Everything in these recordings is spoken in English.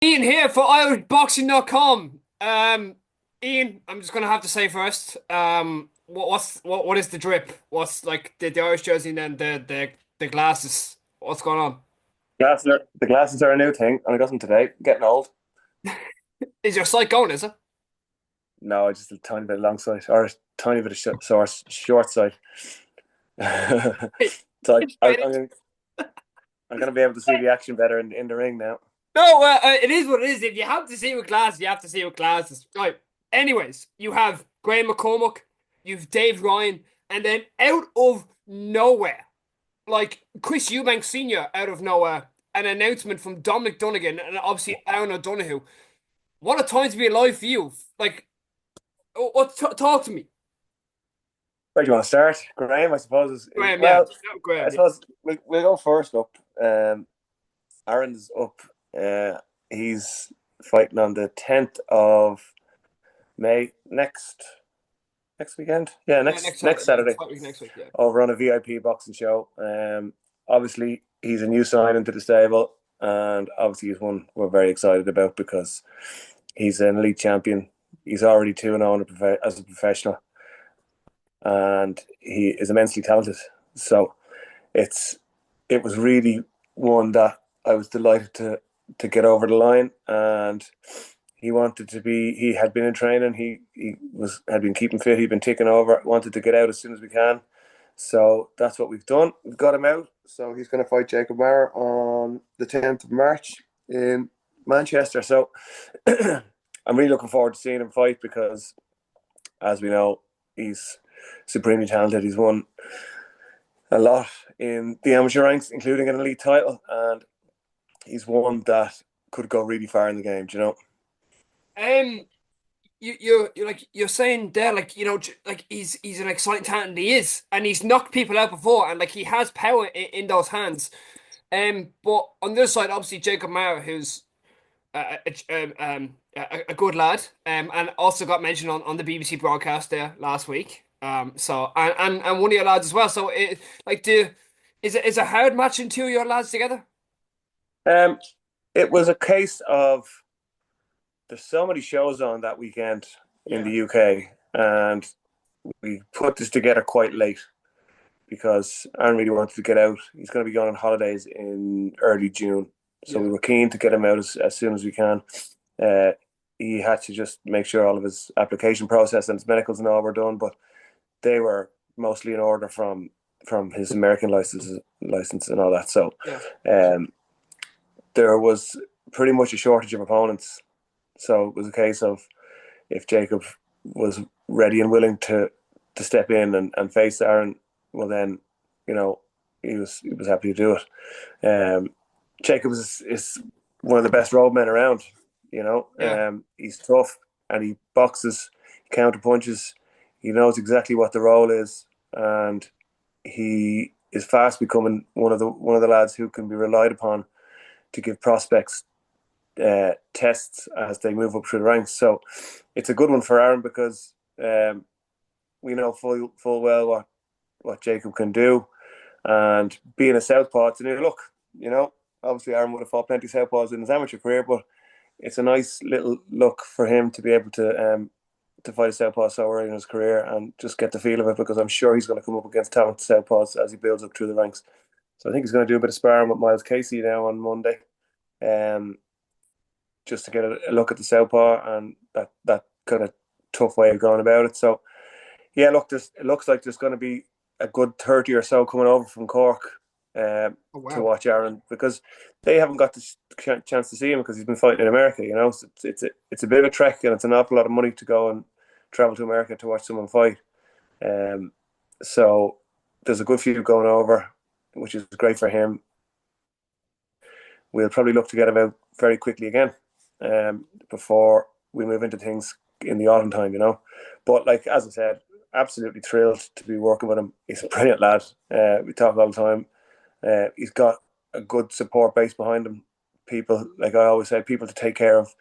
Ian here for IrishBoxing.com. Ian, I'm just gonna have to say first, what is the drip? What's like the Irish jersey and then the glasses? What's going on? The glasses are a new thing, and I got them today. Getting old. Is your site going, is it? No, just a tiny bit of long sight or a tiny bit of short sight. So It's fading. I'm gonna be able to see the action better in the ring now. No, it is what it is. If you have to see with glasses, you have to see with glasses. Right. Anyways, you have Graham McCormack, you've Dave Ryan, and then out of nowhere, like Chris Eubank Sr. out of nowhere, an announcement from Dominic Dunnigan and obviously Aaron O'Donoghue. What a time to be alive for you. Like, talk to me. Where do you want to start, Graham? I suppose Graham, yeah. well, I Graham, yeah. suppose we'll go first up. Aaron's up. He's fighting on the 10th of May next weekend. Yeah, Yeah, next next next Saturday. Yeah, Saturday. fight week next week, yeah. Over on a VIP boxing show. Obviously, he's a new sign into the stable, and obviously, he's one we're very excited about because he's an elite champion. He's already 2-0 as a professional, and he is immensely talented. So it's it was really one that I was delighted to get over the line, and he wanted to be. He had been in training. He had been keeping fit. He'd been taking over. Wanted to get out as soon as we can. So that's what we've done. We've got him out. So he's going to fight Jacob Maurer on the 10th of March in Manchester. So I'm really looking forward to seeing him fight because, as we know, he's supremely talented. He's won a lot in the amateur ranks, including an elite title, and he's one that could go really far in the game. Do you know? Um, you're like you're saying there, like like he's an exciting talent, and he is, and he's knocked people out before, and like he has power in those hands. But on the other side, obviously Jacob Maurer, who's a good lad, and also got mentioned on the BBC broadcast there last week. So and one of your lads as well. So like is a hard matching two of your lads together? Um, it was a case of there's so many shows on that weekend in the Yeah. UK, and we put this together quite late because Aaron really wanted to get out. He's going to be going on holidays in early June, so we Yeah. were keen to get him out as soon as we can. Uh, he had to just make sure all of his application process and his medicals and all were done, but they were mostly in order from his American license and all that. So Yeah. um, there was pretty much a shortage of opponents. So it was a case of if Jacob was ready and willing to step in and face Aaron, well then, you know, he was happy to do it. Jacob is one of the best roadmen around. You know, Yeah. he's tough and he boxes, he counter punches. He knows exactly what the role is, and he is fast becoming one of the lads who can be relied upon to give prospects tests as they move up through the ranks. So it's a good one for Aaron because we know full well what Jacob can do, and being a southpaw, it's a new look. You know, obviously Aaron would have fought plenty of southpaws in his amateur career, but it's a nice little look for him to be able to fight a southpaw so early in his career and just get the feel of it because I'm sure he's going to come up against talented southpaws as he builds up through the ranks. So I think he's going to do a bit of sparring with Miles Casey now on Monday. Um, just to get a look at the southpaw and that kind of tough way of going about it. So yeah, look, it looks like there's going to be a good 30 or so coming over from Cork Oh to wow. watch Aaron because they haven't got the chance to see him because he's been fighting in America. You know, so it's a bit of a trek and it's an awful lot of money to go and travel to America to watch someone fight. Um, so there's a good few going over, which is great for him. We'll probably look to get him out very quickly again before we move into things in the autumn time, you know. But like as I said, absolutely thrilled to be working with him. He's a brilliant lad. We talk all the time. He's got a good support base behind him. People, like I always say, people to take care of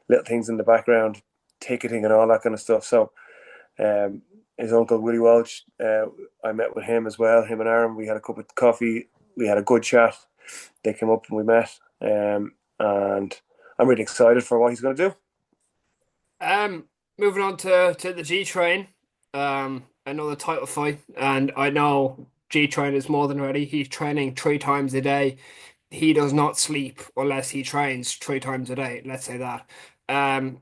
little things in the background, ticketing and all that kind of stuff. So um, his uncle Willie Walsh, I met with him as well. Him and Aaron, we had a cup of coffee. We had a good chat. They came up and we met, and I'm really excited for what he's going to do. Um, Moving on to the G Train, another title fight, and I know G Train is more than ready. He's training 3 times a day. He does not sleep unless he trains 3 times a day. Let's say that. Um,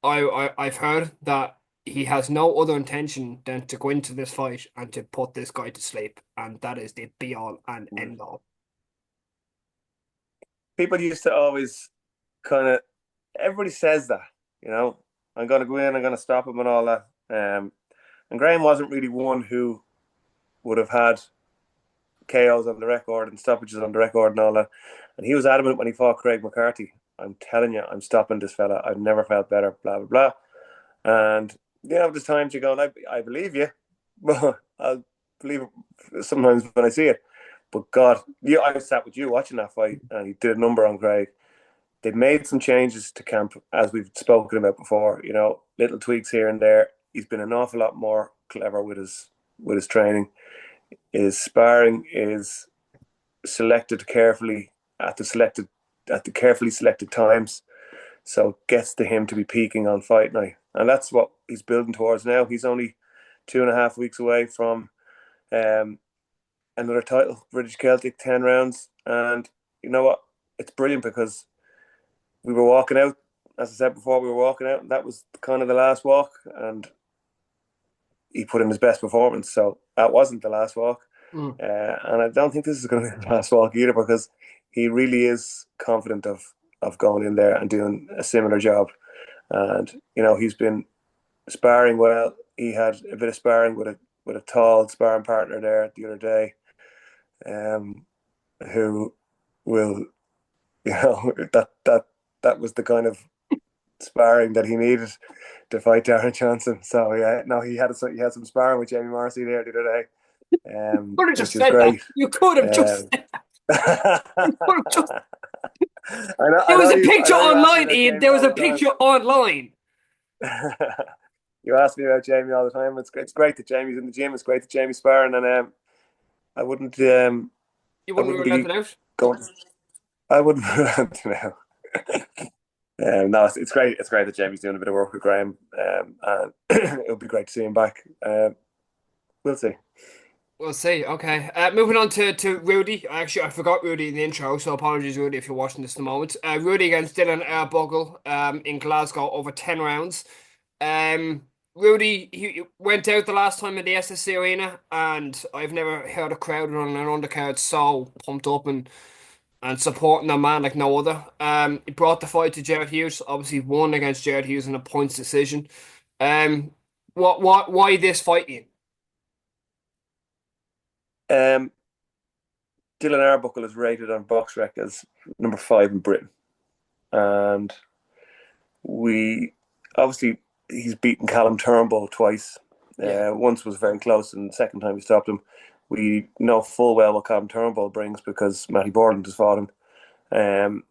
I've heard that he has no other intention than to go into this fight and to put this guy to sleep, and that is the be all and end all. People used to always kind of, everybody says that, you know, I'm going to go in, I'm going to stop him and all that. And Graham wasn't really one who would have had KOs on the record and stoppages on the record and all that. And he was adamant when he fought Craig McCarthy. I'm telling you, I'm stopping this fella. I've never felt better, blah, blah, blah. And, you know, there's times you go, I believe you, but I'll believe it sometimes when I see it. But God, yeah, I sat with you watching that fight and he did a number on Craig. They've made some changes to camp, as we've spoken about before, you know, little tweaks here and there. He's been an awful lot more clever with his training. His sparring is selected carefully at the carefully selected times. So it gets to him to be peaking on fight night. And that's what he's building towards now. He's only 2.5 weeks away from another title, British Celtic, 10 rounds. And you know what? It's brilliant because we were walking out, as I said before, we were walking out, and that was kind of the last walk. And he put in his best performance. So that wasn't the last walk. And I don't think this is going to be the last walk either, because he really is confident of going in there and doing a similar job. And, you know, he's been sparring well. He had a bit of sparring with a tall sparring partner there the other day, who will, you know, that was the kind of sparring that he needed to fight Darren Johnson. So yeah, no, he had some sparring with Jamie Morrissey there the other day, Could have just which is said that. great. You could have just said that. You could have just. There was a picture online, Ian. There was a picture online. You ask me about Jamie all the time. It's great that Jamie's in the gym. It's great that Jamie's sparring, and I wouldn't You I wouldn't wouldn't rule be nothing out. going. I wouldn't rule out now. No, it's great. It's great that Jamie's doing a bit of work with Graham, and it would be great to see him back. We'll see. We'll see. Okay. Moving on to Rudy. Actually, I forgot Rudy in the intro, so apologies, Rudy, if you're watching this in the moment. Rudy against Dylan Arbuckle in Glasgow over 10 rounds. Rudy, he went out the last time in the SSC Arena, and I've never heard a crowd on an undercard so pumped up and supporting a man like no other. He brought the fight to Jared Hughes. Obviously, won against Jared Hughes in a points decision. Why this fight, Ian? Um, Dylan Arbuckle is rated on BoxRec as number 5 in Britain, and we obviously he's beaten Callum Turnbull twice. Yeah. Once was very close, and the second time we stopped him. We know full well what Callum Turnbull brings because Matty Borland has fought him, and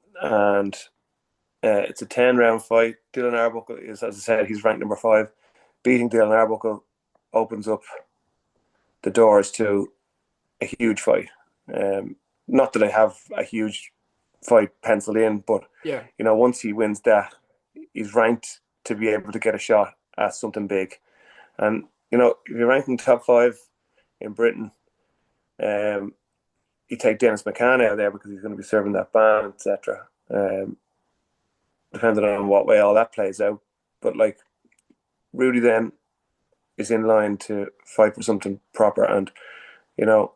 it's a 10-round fight. Dylan Arbuckle is, as I said, he's ranked number 5. Beating Dylan Arbuckle opens up the doors to a huge fight. Not that I have a huge fight penciled in, but Yeah. you know, once he wins that, he's ranked to be able to get a shot at something big. And you know, if you're ranking top 5 in Britain, you take Dennis McCann out of there because he's going to be serving that ban, etc. Depending on what way all that plays out. But like Rudy then is in line to fight for something proper, and you know,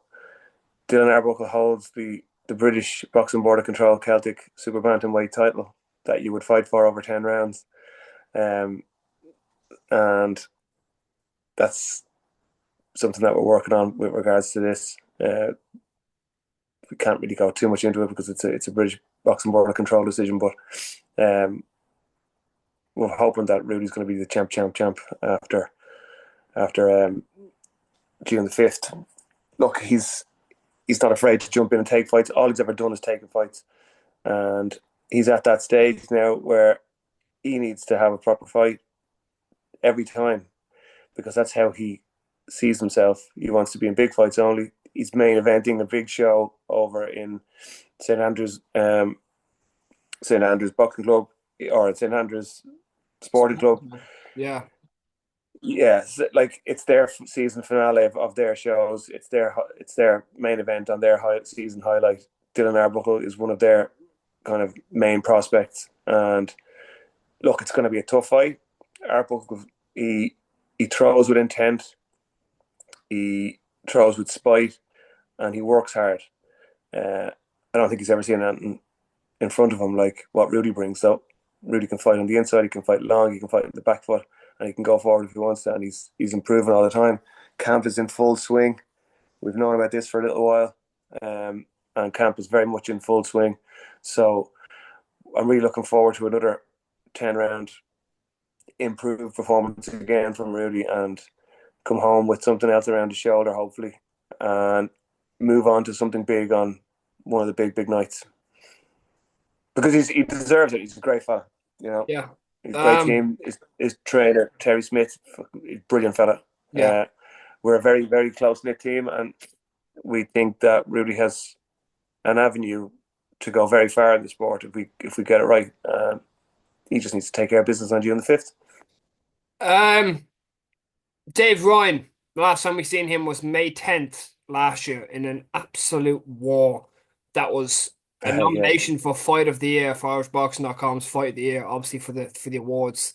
Dylan Arbuckle holds the British Boxing Board of Control Celtic Super Bantamweight title that you would fight for over 10 rounds. And that's something that we're working on with regards to this. We can't really go too much into it because it's a British Boxing Board of Control decision, but we're hoping that Rudy's going to be the champ after June the 5th. Look, he's not afraid to jump in and take fights. All he's ever done is taken fights, and he's at that stage now where he needs to have a proper fight every time, because that's how he sees himself. He wants to be in big fights only. He's main eventing a big show over in St Andrews St Andrews Boxing Club or St Andrews Sporting Club. Yeah. Yeah, like it's their season finale of their shows. It's their main event on their season highlight. Dylan Arbuckle is one of their kind of main prospects, and look, it's going to be a tough fight. Arbuckle, he throws with intent, he throws with spite, and he works hard. I don't think he's ever seen anything in front of him like what Rudy brings. So Rudy can fight on the inside, he can fight long, he can fight in the back foot, and he can go forward if he wants to. And he's improving all the time. Camp is in full swing. We've known about this for a little while, and camp is very much in full swing. So I'm really looking forward to another 10 round improved performance again from Rudy, and come home with something else around his shoulder, hopefully, and move on to something big on one of the big nights. Because he deserves it. He's a great fella, you know. Yeah. He's a great team. His trainer, Terry Smith, brilliant fella. Yeah. We're a very, very close-knit team, and we think that Rudy has an avenue to go very far in the sport if we get it right. He just needs to take care of business on June the 5th. Dave Ryan, the last time we seen him was May 10th last year in an absolute war. That was a Yeah. nomination for Fight of the Year for IrishBoxing.com's Fight of the Year, obviously for the awards.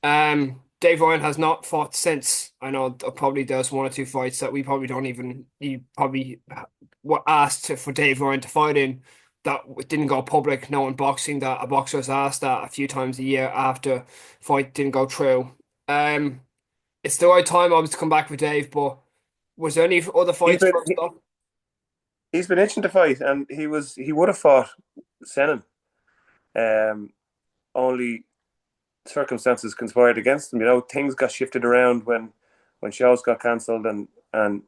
Dave Ryan has not fought since. I know probably there's one or two fights that we probably don't even. You probably were asked for Dave Ryan to fight in that didn't go public. No one boxing that a boxer was asked that a few times a year after fight didn't go through. It's the right time obviously to come back with Dave, but was there any other He's fights been first up? he's been itching to fight, and he would have fought Senan. Only circumstances conspired against him. You know, things got shifted around when shows got cancelled, and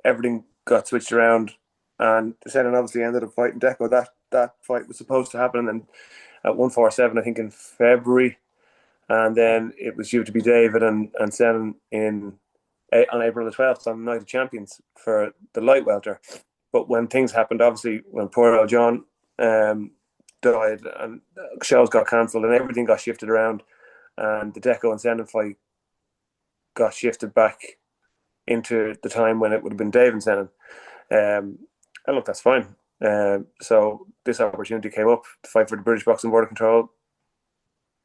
everything got switched around. And Senan obviously ended up fighting Deco. That fight was supposed to happen and at 147, I think, in February, and then it was due to be David and Senan on April the 12th on the Night of Champions for the light welter. But when things happened, obviously, when poor old John died and shows got cancelled and everything got shifted around, and the Deco and Senan fight got shifted back into the time when it would have been Dave and Senan. And look, that's fine. So this opportunity came up to fight for the British Boxing Board of Control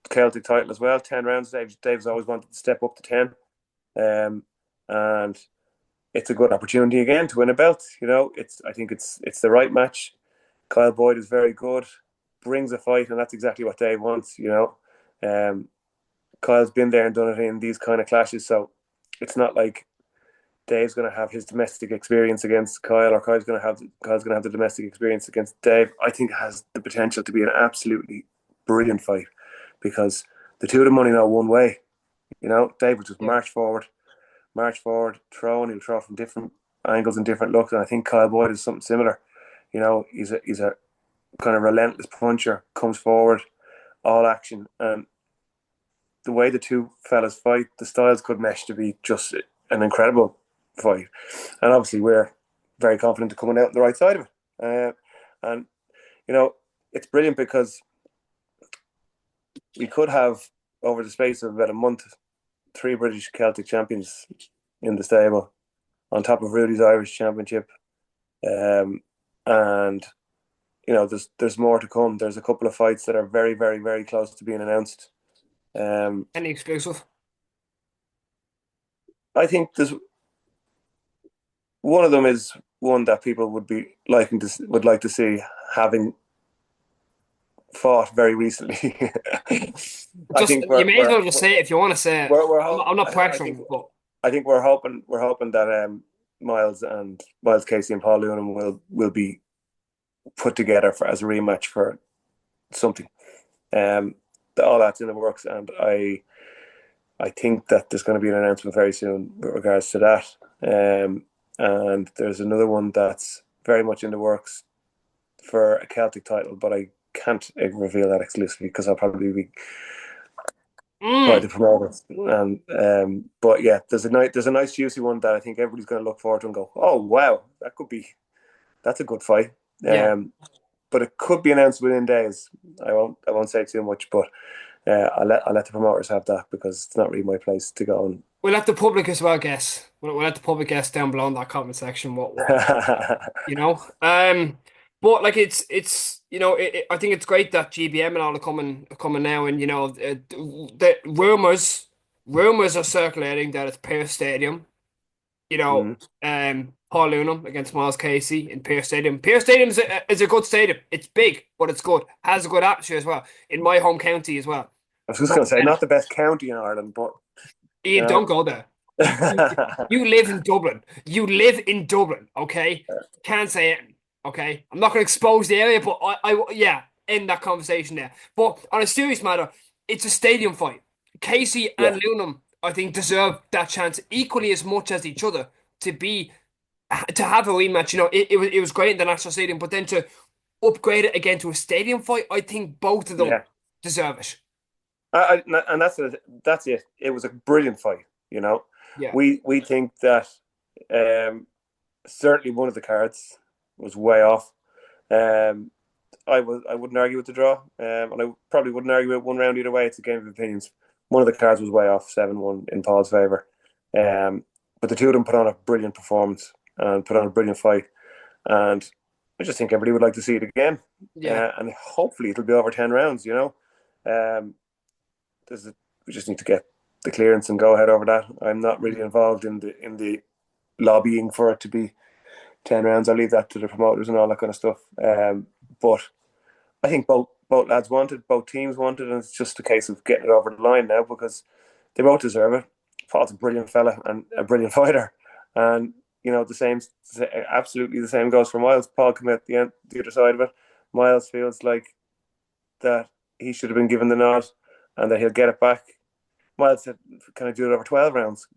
Celtic title as well. 10 rounds. Dave's always wanted to step up to 10. And it's a good opportunity again to win a belt. You know, I think it's the right match. Kyle Boyd is very good, brings a fight, and that's exactly what Dave wants. You know, Kyle's been there and done it in these kind of clashes, so it's not like Dave's going to have his domestic experience against Kyle, or Kyle's going to have the domestic experience against Dave. I think it has the potential to be an absolutely brilliant fight because the two of them only know one way. You know, Dave will just march forward, throw, and he'll throw from different angles and different looks. And I think Kyle Boyd is something similar. You know, he's a kind of relentless puncher, comes forward, all action, and the way the two fellas fight, the styles could mesh to be just an incredible fight. And obviously, we're very confident of coming out on the right side of it. And you know, it's brilliant because we could have, over the space of about a month, 3 British Celtic champions in the stable, on top of Rudy's Irish Championship. And you know, there's more to come. There's a couple of fights that are very, very, very close to being announced. Any exclusive? I think there's one of them is one that people would like to see, having fought very recently. I think you may as well just say it if you want to say it. I'm not pressuring, but I think we're hoping that Miles Casey and Paul Loonan will be put together as a rematch for something. All that's in the works, and I think that there's going to be an announcement very soon with regards to that. And there's another one that's very much in the works for a Celtic title, but I can't reveal that exclusively because I'll probably be by the promoters. But yeah, there's a nice juicy one that I think everybody's going to look forward to and go, oh wow, that's a good fight. Yeah. but it could be announced within days. I won't say too much, but I'll let the promoters have that because it's not really my place to go and. We'll let the public as well guess. We'll let the public guess down below in that comment section what you know. But like it's I think it's great that GBM and all are coming now, and the rumors are circulating that it's Pierce Stadium. You know, Mm, Paul Lunham against Miles Casey in Pierce Stadium. Pierce Stadium is a good stadium. It's big, but it's good. Has a good atmosphere as well in my home county as well. I was just going to say, not the best county in Ireland, but you Ian, know. don't go there. You live in Dublin. You live in Dublin, okay? Can't say it, okay? I'm not going to expose the area, but yeah, end that conversation there. But on a serious matter, it's a stadium fight. Casey Yeah, and Lunham, I think, deserve that chance equally as much as each other to have a rematch. It was great in the National Stadium, but then to upgrade it again to a stadium fight, I think both of them yeah. deserve it. And that's it. It was a brilliant fight. You know, Yeah. we think that um, certainly one of the cards was way off. Um, I wouldn't argue with the draw, and I probably wouldn't argue with one round either way. It's a game of opinions. One of the cards was way off, 7-1 in Paul's favour. But the two of them put on a brilliant performance and put on a brilliant fight. And I just think everybody would like to see it again. Yeah. And hopefully it'll be over 10 rounds, you know. Um, we just need to get the clearance and go ahead over that. I'm not really involved in the lobbying for it to be 10 rounds. I'll leave that to the promoters and all that kind of stuff. But I think both lads wanted, both teams wanted, and it's just a case of getting it over the line now because they both deserve it. Paul's a brilliant fella and a brilliant fighter, and the same, absolutely the same goes for Miles. Paul came out the other side of it. Miles feels like that he should have been given the nod, and that he'll get it back. Miles said, "Can I do it over 12 rounds?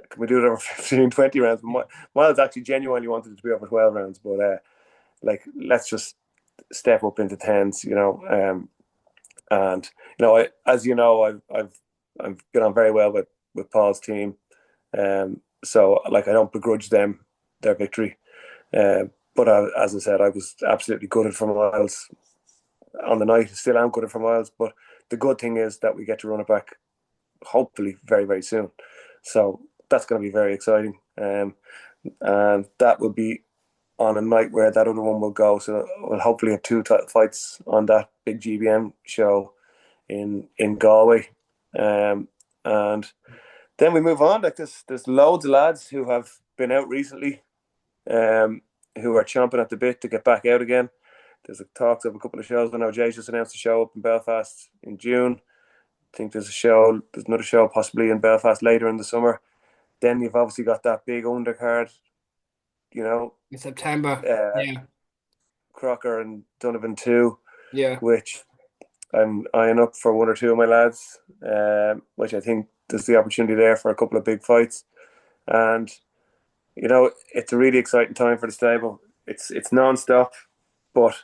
Can we do it over 15, 20 rounds?" Miles actually genuinely wanted it to be over 12 rounds, but let's just step up into tens, and as you know, I've been on very well with Paul's team, so I don't begrudge them their victory, but as I said, I was absolutely gutted for Miles on the night. Still am gutted for Miles, but the good thing is that we get to run it back, hopefully very very soon. So that's going to be very exciting, and that will be on a night where that other one will go. So we'll hopefully have two title fights on that big GBM show in Galway, and then we move on. Like there's loads of lads who have been out recently, who are chomping at the bit to get back out again. There's talks of a couple of shows. I know Jay's just announced a show up in Belfast in June. I think there's another show possibly in Belfast later in the summer. Then you've obviously got that big undercard, In September. uh, Yeah. Crocker and Donovan too, Yeah. which I'm eyeing up for one or two of my lads, which I think there's the opportunity there for a couple of big fights. And, it's a really exciting time for the stable. It's non-stop, but,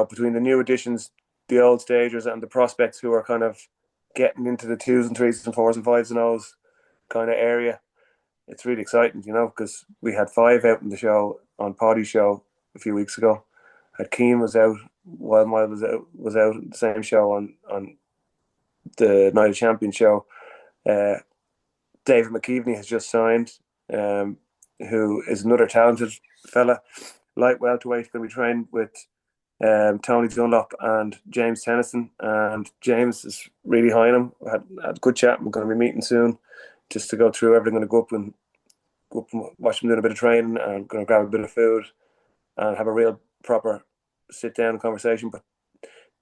between the new additions, the old stagers and the prospects who are kind of getting into the 2s and 3s and 4s and 5s and O's kind of area, it's really exciting, because we had 5 out in the show on Poddy's show a few weeks ago. Had Keane was out, Wildmile was out at the same show on the Night of Champions show. David McKeveney has just signed, who is another talented fella, light welterweight, going to be trained with Tony Dunlop and James Tennyson, and James is really high on him. Had a good chat. We're going to be meeting soon, just to go through everything. Going to go up and watch him doing a bit of training, and I'm going to grab a bit of food and have a real proper sit down conversation. But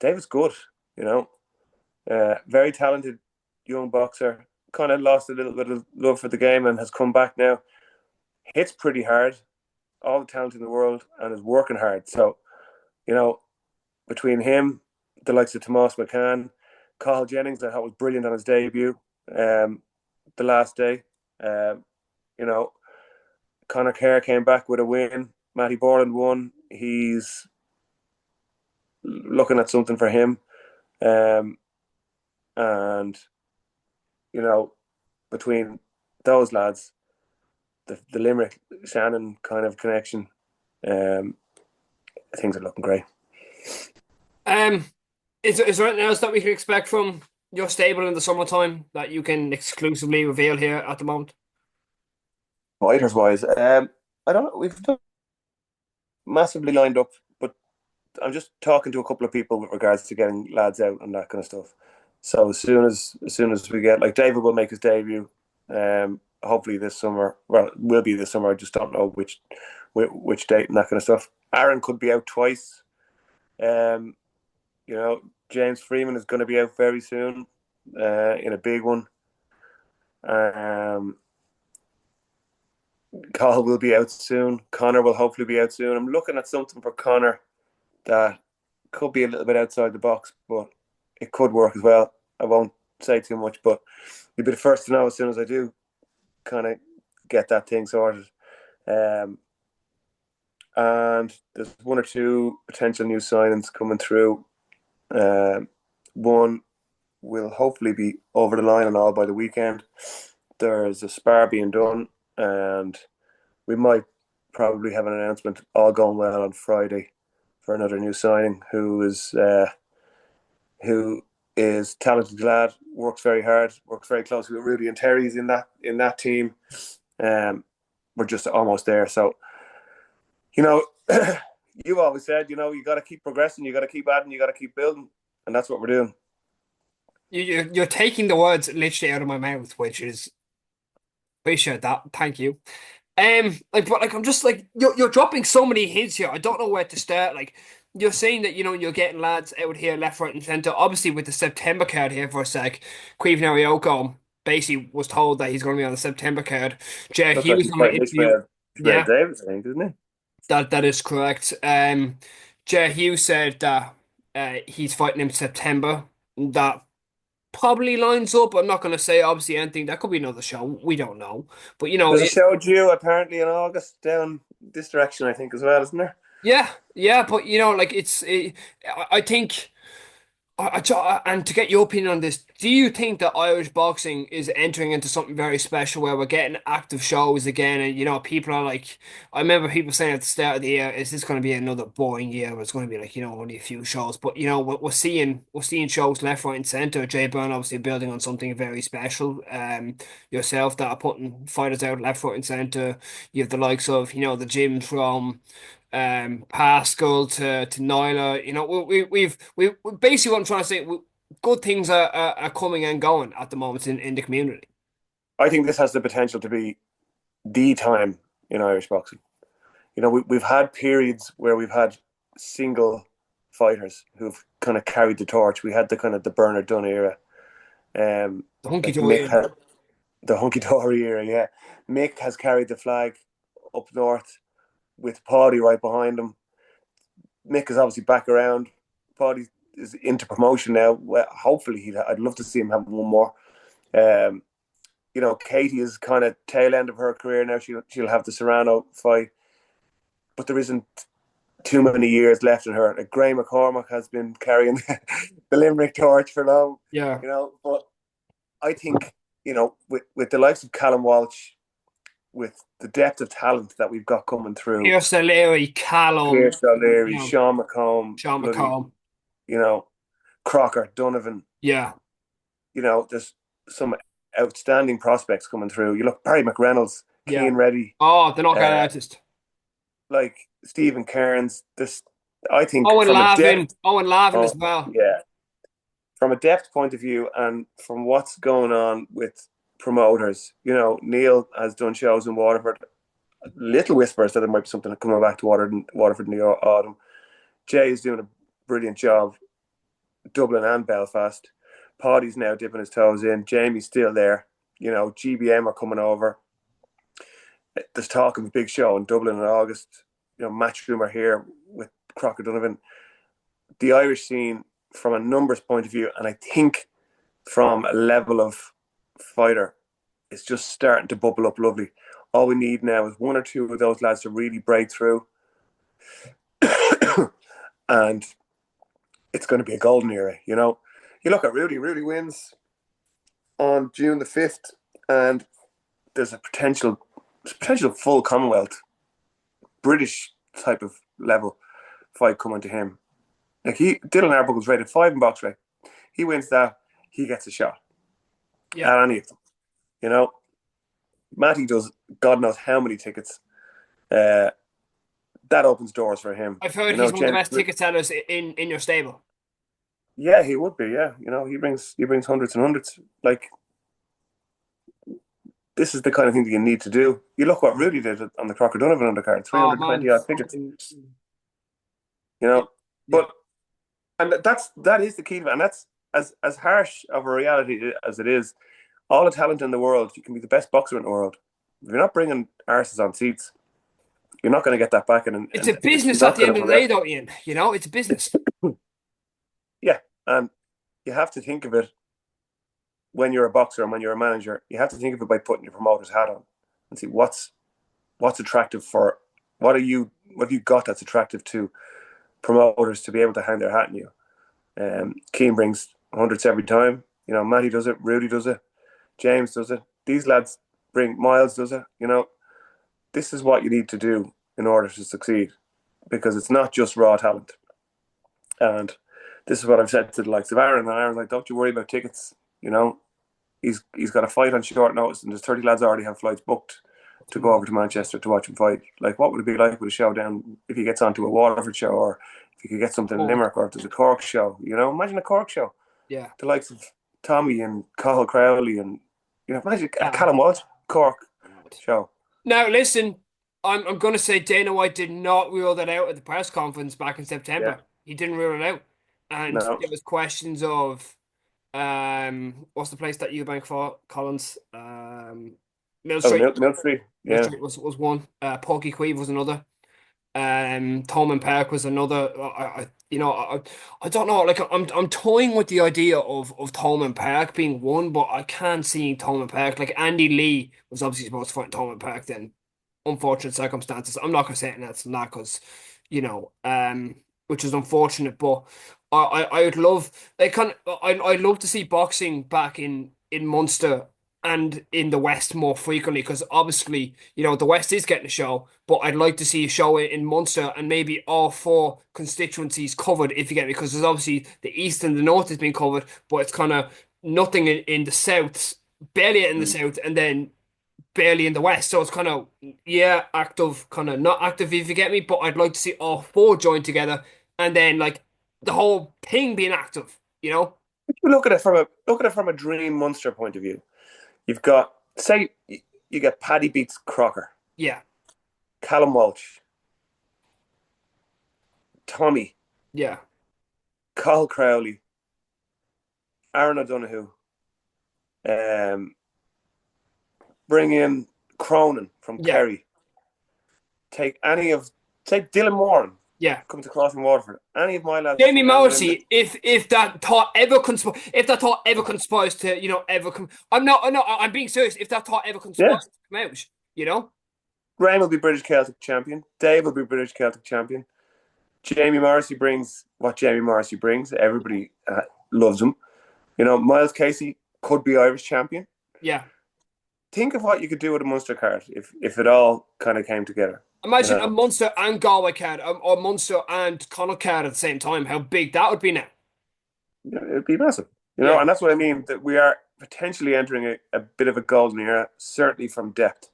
David's good, very talented young boxer. Kind of lost a little bit of love for the game and has come back now. Hits pretty hard, all the talent in the world, and is working hard. So, between him, the likes of Tomas McCann, Carl Jennings, I thought was brilliant on his debut, the last day. Conor Kerr came back with a win. Matty Borland won. He's looking at something for him. And, between those lads, the Limerick Shannon kind of connection, things are looking great. Um, is there anything else that we can expect from your stable in the summertime that you can exclusively reveal here at the moment? Fighters wise, I don't know. We've not massively lined up, but I'm just talking to a couple of people with regards to getting lads out and that kind of stuff. So as soon as we get, like, David will make his debut, hopefully this summer. Well, it will be this summer. I just don't know which date and that kind of stuff. Aaron could be out twice. Um, James Freeman is going to be out very soon, in a big one. Um, Carl will be out soon. Connor will hopefully be out soon. I'm looking at something for Connor that could be a little bit outside the box, but it could work as well. I won't say too much, but you'll be the first to know as soon as I do kind of get that thing sorted. Um, and there's one or two potential new signings coming through. One will hopefully be over the line and all by the weekend. There's a spar being done, and we might probably have an announcement all going well on Friday for another new signing who is talented lad, works very hard, works very closely with Rudy and Terry's in that team. We're just almost there. So, you've always said, you got to keep progressing, you got to keep adding, you got to keep building, and that's what we're doing. You're taking the words literally out of my mouth, which is appreciate that. Thank you. But I'm just like you're dropping so many hints here. I don't know where to start. Like you're saying that you're getting lads out here left, right, and centre. Obviously, with the September card here for a sec, Queeve Narioko basically was told that he's going to be on the September card. Jay Looks like Hughes he's on the fighting interview. Ishmael Yeah, Davis, I think, isn't he? that is correct. Jay Hughes said that he's fighting in September. That probably lines up. I'm not going to say obviously anything. That could be another show. We don't know. But There's a show due apparently in August down this direction, I think, as well, isn't there? yeah, yeah. But like I think. And to get your opinion on this, do you think that Irish boxing is entering into something very special where we're getting active shows again? And people are like, I remember people saying at the start of the year, is this going to be another boring year? Where it's going to be like only a few shows, but we're seeing shows left, right, and center. Jay Byrne obviously building on something very special. Yourself that are putting fighters out left, right, and center. You have the likes of the gyms from Pascal to Nyla. We basically what I'm trying to say. Good things are coming and going at the moment in the community. I think this has the potential to be the time in Irish boxing. We've had periods where we've had single fighters who've kind of carried the torch. We had the kind of the Bernard Dunn era. The hunky Like dory. Mick had the hunky dory era, yeah. Mick has carried the flag up north with Paddy right behind him. Mick is obviously back around. Paddy is into promotion now. Well, hopefully, I'd love to see him have one more. Um, Katie is kind of tail end of her career now. She'll have the Serrano fight, but there isn't too many years left in her. Like Gray McCormack has been carrying the Limerick torch for long. Yeah. But I think with the likes of Callum Walsh, with the depth of talent that we've got coming through, Pierce O'Leary, Callum, Pierce O'Leary, Sean McComb, Sean bloody, McComb. Crocker, Donovan. Yeah. There's some outstanding prospects coming through. You look, Barry McReynolds, Yeah. Keane Reddy, Oh, the knockout artist. like Stephen Kearns. I think Owen from a Lavin. depth, Owen Lavin as well. yeah, from a depth point of view, and from what's going on with promoters. Neil has done shows in Waterford. Little whispers that there might be something coming back to Waterford in the autumn. Jay is doing a brilliant job, Dublin and Belfast. Paddy's now dipping his toes in. Jamie's still there. GBM are coming over. There's talk of a big show in Dublin in August. Matchroom are here with Crocker Donovan. The Irish scene, from a numbers point of view, and I think from a level of fighter, is just starting to bubble up lovely. All we need now is one or two of those lads to really break through. And it's going to be a golden era. You look at Rudy. Rudy wins on June the 5th, and there's a potential full Commonwealth, British type of level fight coming to him. Like Dylan Arbuckle's rated 5 in box rate. He wins that, he gets a shot at any of them. You know, Matty does God knows how many tickets. That opens doors for him. I've heard he's one of the best ticket sellers in your stable. Yeah, he would be. Yeah, you know, he brings hundreds and hundreds. Like, this is the kind of thing that you need to do. You look what Rudy did on the Crocker Donovan undercard, 320 odd tickets. You know, but and that is the key to it, and that's as harsh of a reality as it is. All the talent in the world, you can be the best boxer in the world. If you're not bringing arses on seats, you're not going to get that back. And it's a business at the end of the day, though, Ian. You know, it's a business. Yeah, and you have to think of it when you're a boxer and when you're a manager. You have to think of it by putting your promoter's hat on and see what's attractive for what have you got that's attractive to promoters to be able to hang their hat on you. Keane brings hundreds every time. You know, Matty does it, Rudy does it, James does it. These lads bring Miles does it. You know, this is what you need to do in order to succeed, because it's not just raw talent. And this is what I've said to the likes of Aaron. And Aaron's like, don't you worry about tickets. You know, he's got a fight on short notice, and there's 30 lads already have flights booked to go over to Manchester to watch him fight. Like, what would it be like with a show down if he gets onto a Waterford show, or if he could get something in Limerick, or if there's a Cork show? You know, imagine a Cork show. Yeah. The likes of Tommy and Cathal Crowley, and you know, imagine a Callum Walsh Cork show. Now, listen, I'm going to say Dana White did not rule that out at the press conference back in September. Yeah. He didn't rule it out. And there was questions of, what's the place that Eubank fought? Collins? Mill Street. Mill Street. Yeah. Mill Street was one. Porky Queeve was another. Thomond Park was another. I don't know. Like, I'm toying with the idea of Thomond Park being one, but I can't see Thomond Park. Like, Andy Lee was obviously supposed to fight in Thomond Park. Then, unfortunate circumstances. I'm not gonna say that's not because, you know, which is unfortunate. But I would love, I'd love to see boxing back in Munster and in the West more frequently, because obviously, you know, the West is getting a show, but I'd like to see a show in Munster and maybe all 4 constituencies covered, if you get me, because there's obviously the East and the North has been covered, but it's kind of nothing in the South, barely in the South, and then barely in the West. So it's kind of, active, kind of not active, if you get me, but I'd like to see all 4 join together, and then, like, the whole thing being active, you know? If you look at it from a dream Munster point of view, you've got, say, you get Paddy beats Crocker. Yeah. Callum Walsh. Tommy. Yeah. Cathal Crowley. Aaron O'Donoghue. Bring in Cronin from Kerry. Take Dylan Moran. Yeah, comes across from Waterford. Any of my lads. Jamie Morrissey, if that thought ever conspires to, you know, I'm being serious. If that thought ever conspires to come out, you know, Graham will be British Celtic champion. Dave will be British Celtic champion. Jamie Morrissey brings what Jamie Morrissey brings. Everybody loves him. You know, Miles Casey could be Irish champion. Yeah. Think of what you could do with a Munster card if it all kind of came together. Imagine a Munster and Galway card, or Munster and Connacht card at the same time. How big that would be now. Yeah, it'd be massive. You know, and that's what I mean, that we are potentially entering a bit of a golden era, certainly from depth.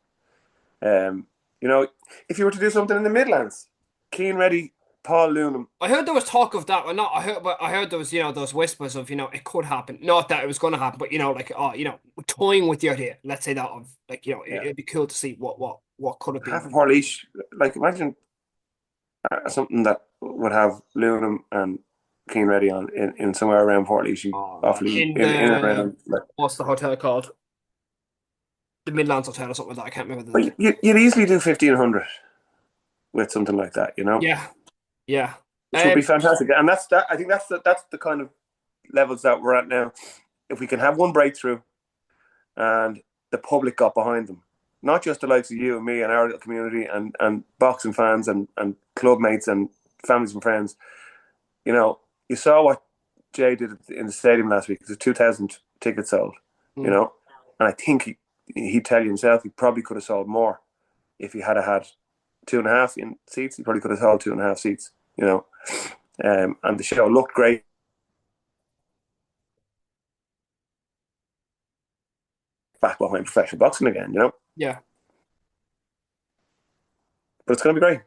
You know, if you were to do something in the Midlands, Keane Reddy, Paul Loonham. I heard there was talk of that. I heard there was, you know, those whispers of, you know, it could happen. Not that it was going to happen, but, you know, like, you know, toying with the idea. Let's say that of, like, you know, it'd be cool to see what could it be. Half of Portlaoise, like, imagine something that would have Loonham and Keane Reddy on in somewhere around Portlaoise. What's the hotel called? The Midlands Hotel or something like that. I can't remember. But you'd easily do 1,500 with something like that, you know? Yeah. Which would be fantastic. And that's that. I think that's the kind of levels that we're at now. If we can have one breakthrough and the public got behind them, not just the likes of you and me and our little community and boxing fans and club mates and families and friends. You know, you saw what Jay did in the stadium last week. There's 2,000 tickets sold, you know, and I think he'd tell you himself he probably could have sold more if he had 2.5 in seats. He probably could have sold 2.5 seats, you know. And the show looked great. Back behind professional boxing again, Yeah. but it's going to be great.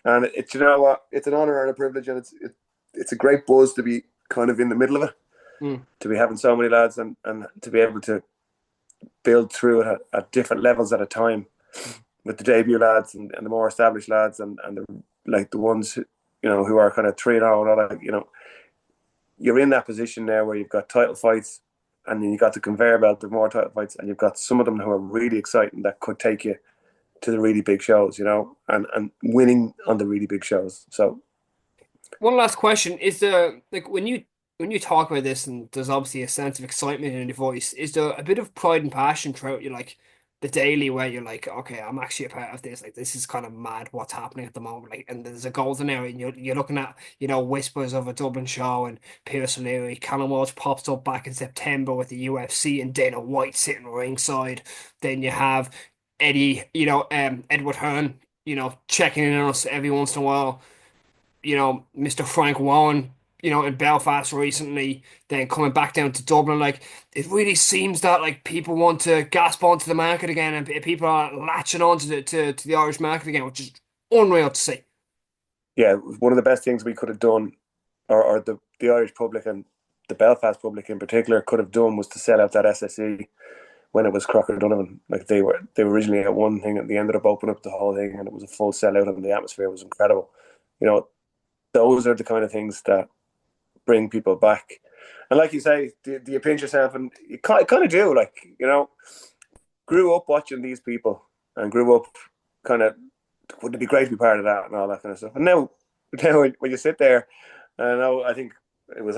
And you know what? It's an honor and a privilege, and it's a great buzz to be kind of in the middle of it, Mm. to be having so many lads and to be able to build through it at different levels at a time with the debut lads and the more established lads and the like the ones who are kind of 3-0 and all that. You're in that position now where you've got title fights, and then you got the conveyor belt of more title fights, and you've got some of them who are really exciting that could take you to the really big shows, and winning on the really big shows. So One last question: is there like when you talk about this, and there's obviously a sense of excitement in your voice, is there a bit of pride and passion throughout you, like the daily, where you're like, okay, I'm actually a part of this. Like this is kind of mad what's happening at the moment. Like, and there's a golden era, and you're looking at whispers of a Dublin show and Pierce O'Leary, Callum Walsh pops up back in September with the UFC and Dana White sitting ringside. Then you have Eddie, Edward Hearn, checking in on us every once in a while. Mr. Frank Warren, in Belfast recently, then coming back down to Dublin. Like, it really seems that like people want to gasp onto the market again, and people are latching onto to the Irish market again, which is unreal to see. yeah, one of the best things we could have done, or the Irish public and the Belfast public in particular could have done, was to sell out that SSE when it was Crocker Donovan. Like they were originally at one thing and they ended up opening up the whole thing, and it was a full sellout and the atmosphere was incredible. You know, those are the kind of things that bring people back. And like you say, do you pinch yourself? And you kind of do. Like, grew up watching these people and grew up kind of, wouldn't it be great to be part of that and all that kind of stuff. And now when you sit there, I think it was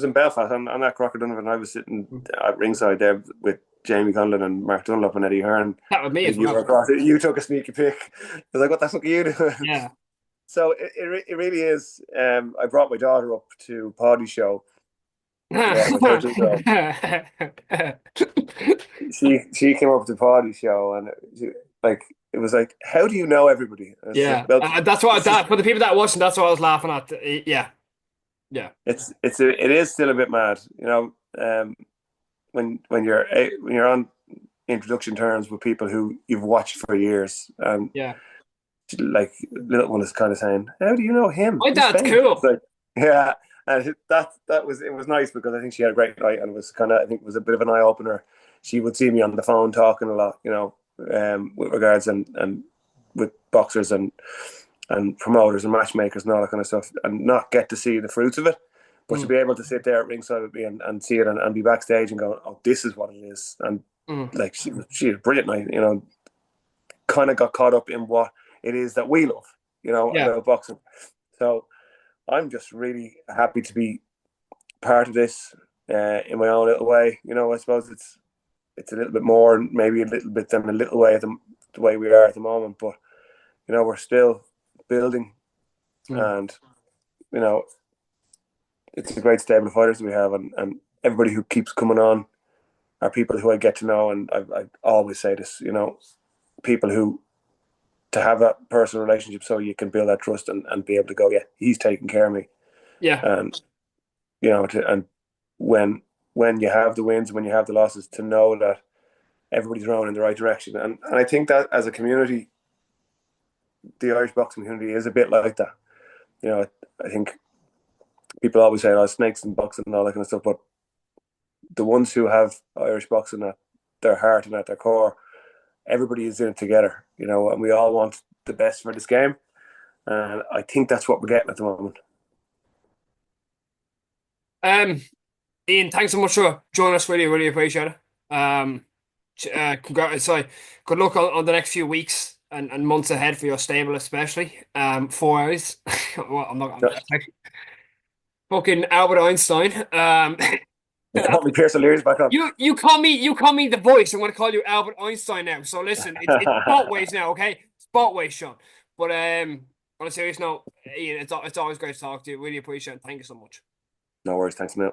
in Belfast on that Crocker Donovan. I was sitting at ringside there with Jamie Conlon and Mark Dunlop and Eddie Hearn. That with me as And you were well. across it. You took a sneaky pick. I was like, what the fuck are you doing? Yeah. So it really is. I brought my daughter up to Paddy show, my 13-year-old. She came up to Paddy show, and like it was like, how do you know everybody? And it's like, Yeah, well, that's what that for the people that watching. That's what I was laughing at. Yeah, yeah, it is still a bit mad, when you're on introduction terms with people who you've watched for years, and yeah. like little one is kind of saying, "How do you know him? My He's dad's famous." It's cool. like, yeah, and it was nice because I think she had a great night, and it was kind of, I think it was a bit of an eye opener. She would see me on the phone talking a lot, with regards and with boxers and promoters and matchmakers and all that kind of stuff, and not get to see the fruits of it. But to Mm, be able to sit there at ringside with me and see it and be backstage and go, oh, this is what it is. And mm. like she had a brilliant night, kind of got caught up in what it is that we love, Yeah, about boxing. So I'm just really happy to be part of this in my own little way. I suppose it's a little bit more, maybe a little bit than a little way the way we are at the moment, but we're still building, mm. and you know it's a great stable of fighters that we have, and everybody who keeps coming on are people who I get to know, and I always say this, people who, to have that personal relationship so you can build that trust and be able to go, yeah, he's taking care of me. Yeah. And and when you have the wins, when you have the losses, to know that everybody's rowing in the right direction. And I think that as a community, the Irish boxing community is a bit like that. I think people always say, oh, snakes and boxing and all that kind of stuff, but the ones who have Irish boxing at their heart and at their core, everybody is in it together, and we all want the best for this game. And I think that's what we're getting at the moment. Um, Ian, thanks so much for joining us. Really, really appreciate it. Congrats. Sorry, good luck on the next few weeks and months ahead for your stable, especially. 4 hours. Well, I'm not actually fucking Albert Einstein. They call me Pierce O'Leary's back on. You call me the voice. I'm going to call you Albert Einstein now. So listen, it's spot ways now, okay? Spot ways, Sean. But on a serious note, Ian, it's always great to talk to you. Really appreciate it. Thank you so much. No worries. Thanks, mate.